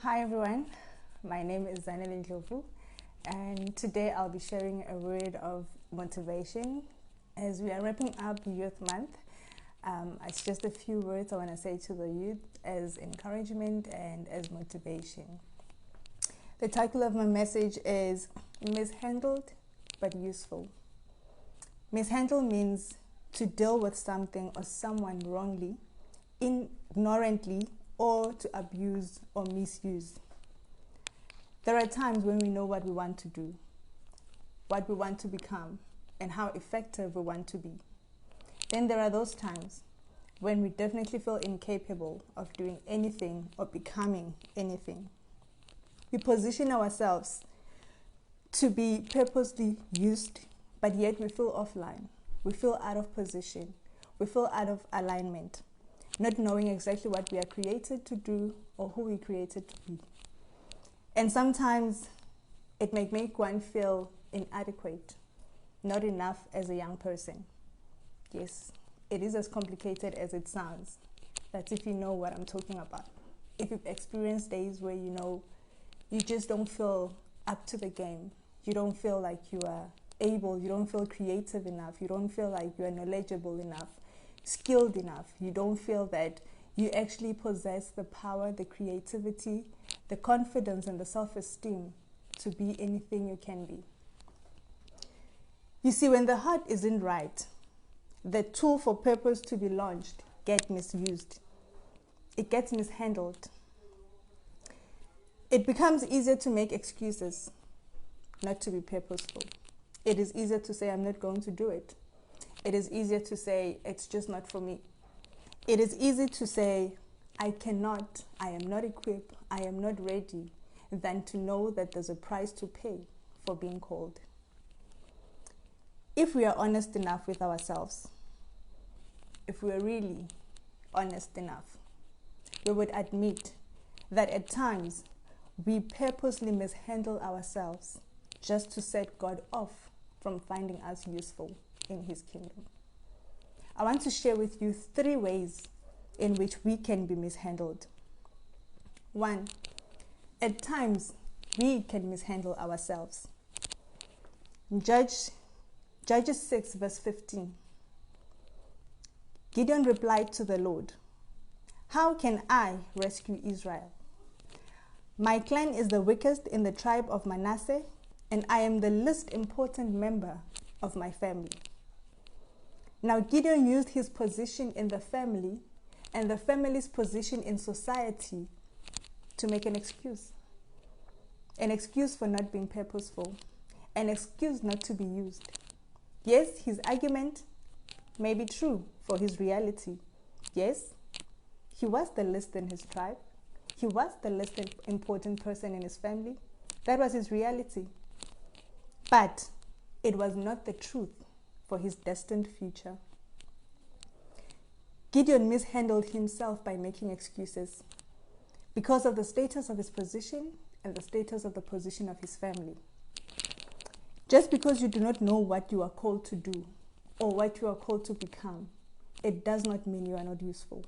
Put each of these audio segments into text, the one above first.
Hi everyone, my name is Ndlovu, and today I'll be sharing a word of motivation as we are wrapping up Youth Month. It's just a few words I want to say to the youth as encouragement and as motivation. The title of my message is Mishandled But Useful. Mishandle means to deal with something or someone wrongly, ignorantly, or to abuse or misuse. There are times when we know what we want to do, what we want to become, and how effective we want to be. Then there are those times when we definitely feel incapable of doing anything or becoming anything. We position ourselves to be purposely used, but yet we feel offline. We feel out of position. We feel out of alignment, not knowing exactly what we are created to do or who we created to be. And sometimes it may make one feel inadequate, not enough as a young person. Yes, it is as complicated as it sounds. That's if you know what I'm talking about. If you've experienced days where you just don't feel up to the game. You don't feel like you are able, you don't feel creative enough, you don't feel like you are knowledgeable enough, skilled enough. You don't feel that you actually possess the power, the creativity, the confidence, and the self-esteem to be anything you can be. You see, when the heart isn't right, the tool for purpose to be launched gets misused. It gets mishandled. It becomes easier to make excuses, not to be purposeful. It is easier to say, I'm not going to do it. It is easier to say, it's just not for me. It is easy to say, I cannot, I am not equipped, I am not ready, than to know that there's a price to pay for being called. If we are honest enough with ourselves, if we are really honest enough, we would admit that at times we purposely mishandle ourselves just to set God off from finding us useful in His kingdom. I want to share with you 3 ways in which we can be mishandled. 1, at times we can mishandle ourselves. Judges 6 verse 15. Gideon replied to the Lord, "How can I rescue Israel? My clan is the weakest in the tribe of Manasseh, and I am the least important member of my family." Now Gideon used his position in the family and the family's position in society to make an excuse for not being purposeful, an excuse not to be used. Yes, his argument may be true for his reality. Yes, he was the least in his tribe. He was the least important person in his family. That was his reality. But it was not the truth for his destined future. Gideon mishandled himself by making excuses because of the status of his position and the status of the position of his family. Just because you do not know what you are called to do or what you are called to become, it does not mean you are not useful.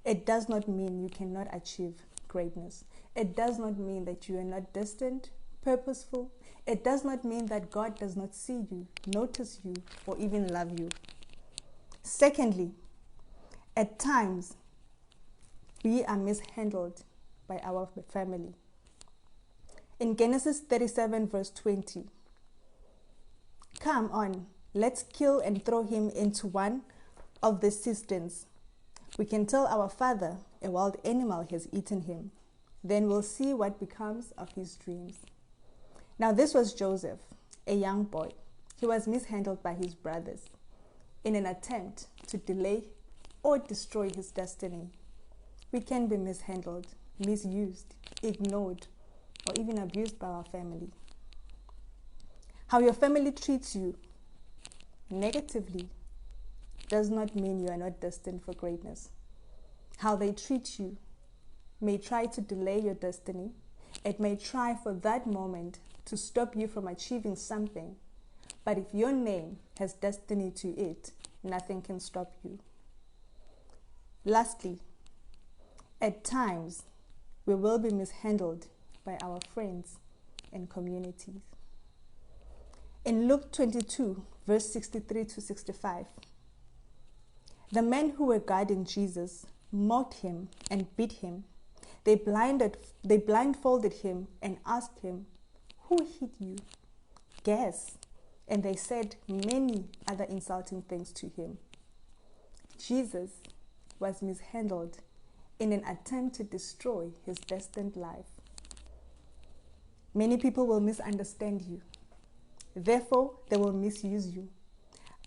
It does not mean you cannot achieve greatness. It does not mean that you are not destined, purposeful. It does not mean that God does not see you, notice you, or even love you. Secondly, at times, we are mishandled by our family. In Genesis 37 verse 20, "Come on, let's kill and throw him into one of the cisterns. We can tell our father a wild animal has eaten him. Then we'll see what becomes of his dreams." Now this was Joseph, a young boy. He was mishandled by his brothers in an attempt to delay or destroy his destiny. We can be mishandled, misused, ignored, or even abused by our family. How your family treats you negatively does not mean you are not destined for greatness. How they treat you may try to delay your destiny. It may try for that moment to stop you from achieving something. But if your name has destiny to it, nothing can stop you. Lastly, at times, we will be mishandled by our friends and communities. In Luke 22, verse 63 to 65, the men who were guarding Jesus mocked him and beat him. They blindfolded him and asked him, "Who hit you?" "Guess." And they said many other insulting things to him. Jesus was mishandled in an attempt to destroy his destined life. Many people will misunderstand you. Therefore, they will misuse you,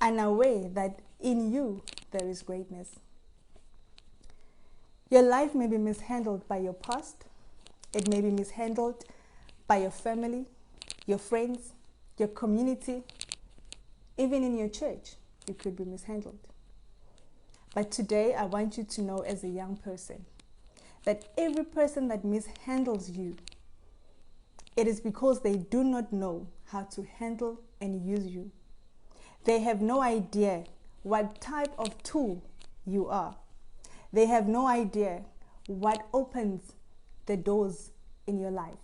unaware that in you there is greatness. Your life may be mishandled by your past. It may be mishandled by your family, your friends, your community. Even in your church, you could be mishandled. But today, I want you to know as a young person that every person that mishandles you, it is because they do not know how to handle and use you. They have no idea what type of tool you are. They have no idea what opens the doors in your life.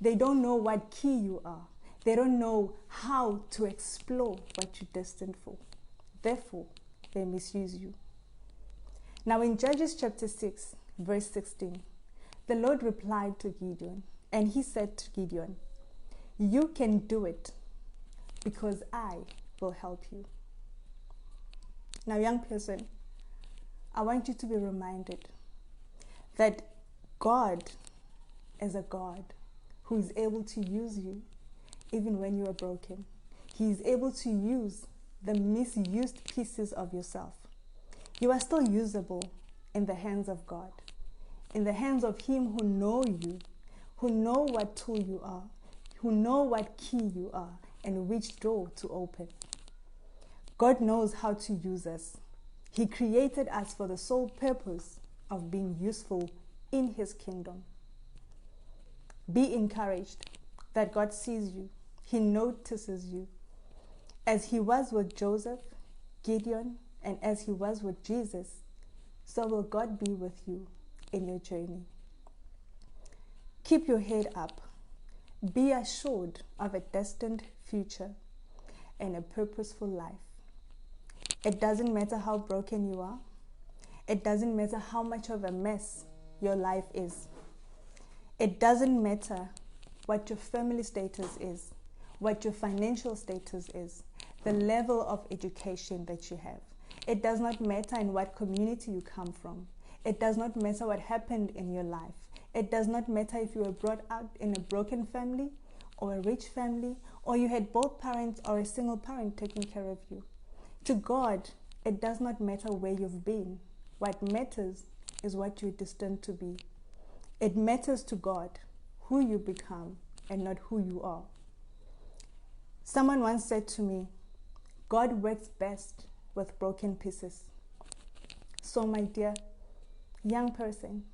They don't know what key you are. They don't know how to explore what you're destined for. Therefore, they misuse you. Now in Judges chapter 6, verse 16, the Lord replied to Gideon, and he said to Gideon, "You can do it because I will help you." Now, young person, I want you to be reminded that God is a God who is able to use you even when you are broken. He is able to use the misused pieces of yourself. You are still usable in the hands of God, in the hands of Him who know you, who know what tool you are, who know what key you are, and which door to open. God knows how to use us. He created us for the sole purpose of being useful in His kingdom. Be encouraged that God sees you. He notices you. As He was with Joseph, Gideon, and as He was with Jesus, so will God be with you in your journey. Keep your head up. Be assured of a destined future and a purposeful life. It doesn't matter how broken you are. It doesn't matter how much of a mess your life is. It doesn't matter what your family status is, what your financial status is, the level of education that you have. It does not matter in what community you come from. It does not matter what happened in your life. It does not matter if you were brought up in a broken family or a rich family, or you had both parents or a single parent taking care of you. To God, it does not matter where you've been. What matters is what you're destined to be. It matters to God who you become and not who you are. Someone once said to me, God works best with broken pieces. So my dear young person,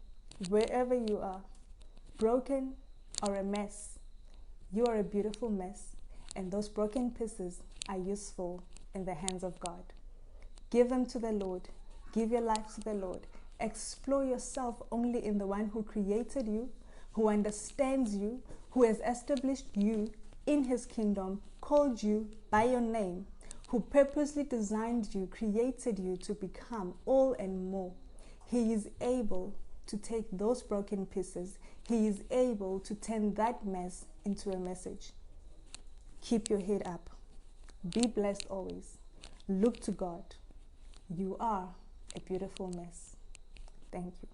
wherever you are, broken or a mess, you are a beautiful mess, and those broken pieces are useful in the hands of God. Give them to the Lord. Give your life to the Lord. Explore yourself only in the one who created you, who understands you, who has established you in His kingdom, called you by your name, who purposely designed you, created you to become all and more. He is able to take those broken pieces. He is able to turn that mess into a message. Keep your head up. Be blessed always. Look to God. You are a beautiful mess. Thank you.